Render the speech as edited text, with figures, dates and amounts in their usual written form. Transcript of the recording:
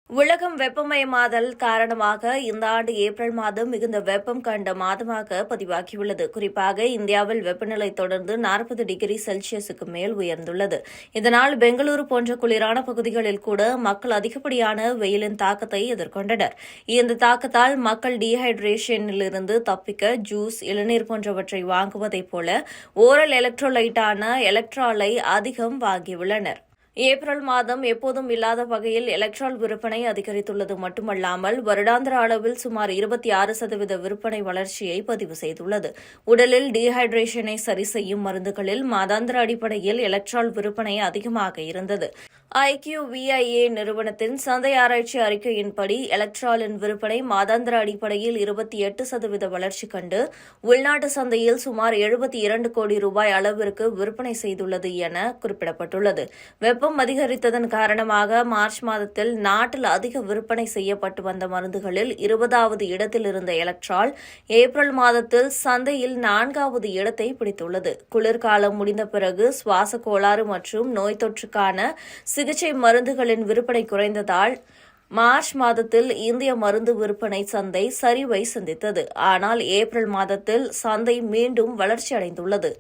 உலகம் வெப்பமயமாதல் காரணமாக இந்த ஆண்டு ஏப்ரல் மாதம் மிகுந்த வெப்பம் கண்ட மாதமாக பதிவாகியுள்ளது. குறிப்பாக இந்தியாவில் வெப்பநிலை தொடர்ந்து 40 டிகிரி செல்சியஸுக்கு மேல் உயர்ந்துள்ளது. இதனால் பெங்களூரு போன்ற குளிரான பகுதிகளில் கூட மக்கள் அதிகப்படியான வெயிலின் தாக்கத்தை எதிர்கொண்டனர். இந்த தாக்கத்தால் மக்கள் டீஹைட்ரேஷனிலிருந்து தப்பிக்க ஜூஸ், இளநீர் போன்றவற்றை வாங்குவதைப் போல ஓரல் எலக்ட்ரோலைட்டான எலக்ட்ராலை அதிகம் வாங்கியுள்ளனர். ஏப்ரல் மாதம் எப்போதும் இல்லாத வகையில் எலக்ட்ரால் விற்பனை அதிகரித்துள்ளது மட்டுமல்லாமல் வருடாந்திர அளவில் சுமார் 26% விற்பனை வளர்ச்சியை பதிவு செய்துள்ளது. உடலில் டீஹைட்ரேஷனை சரி செய்யும் மருந்துகளில் மாதாந்திர அடிப்படையில் எலக்ட்ரால் விற்பனை அதிகமாக இருந்தது. IQVIA நிறுவனத்தின் சந்தை ஆராய்ச்சி அறிக்கையின்படி எலக்ட்ராலின் விற்பனை மாதாந்திர அடிப்படையில் 28% வளர்ச்சி கண்டு உள்நாட்டு சந்தையில் சுமார் 72 கோடி ரூபாய் அளவிற்கு விற்பனை செய்துள்ளது என குறிப்பிடப்பட்டுள்ளது. வெப்பம் அதிகரித்ததன் காரணமாக மார்ச் மாதத்தில் நாட்டில் அதிக விற்பனை செய்யப்பட்டு வந்த மருந்துகளில் 20வது இடத்தில் இருந்த எலக்ட்ரால் ஏப்ரல் மாதத்தில் சந்தையில் 4வது இடத்தை பிடித்துள்ளது. குளிர்காலம் முடிந்த பிறகு சுவாச கோளாறு மற்றும் நோய் தொற்றுக்கான சிகிச்சை மருந்துகளின் விற்பனை குறைந்ததால் மார்ச் மாதத்தில் இந்திய மருந்து விற்பனை சந்தை சரிவை சந்தித்தது. ஆனால் ஏப்ரல் மாதத்தில் சந்தை மீண்டும் வளர்ச்சியடைந்துள்ளது.